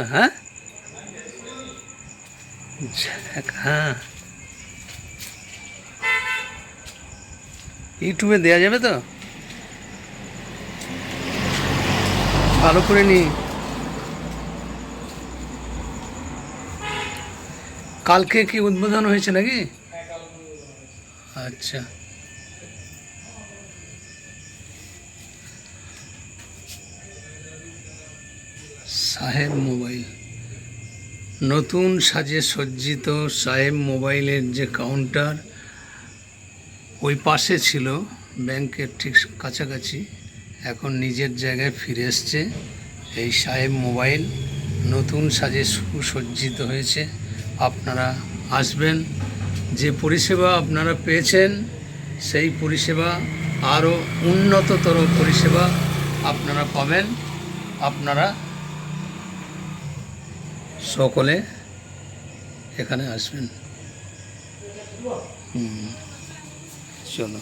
হ্যাঁ হ্যাঁ ইউটিউবে দেওয়া যাবে তো ভালো করে নি কালকে কি উদ্বোধন হয়েছে নাকি আচ্ছা সাহেব মোবাইল নতুন সাজে সজ্জিত সাহেব মোবাইলের যে কাউন্টার ওই পাশে ছিল ব্যাংকের ঠিক কাছাকাছি এখন নিজের জায়গায় ফিরে এসছে এই সাহেব মোবাইল নতুন সাজে সুসজ্জিত হয়েছে আপনারা আসবেন যে পরিষেবা আপনারা পেয়েছেন সেই পরিষেবা আরও উন্নততর পরিষেবা আপনারা পাবেন আপনারা সকলে এখানে আসবেন চলো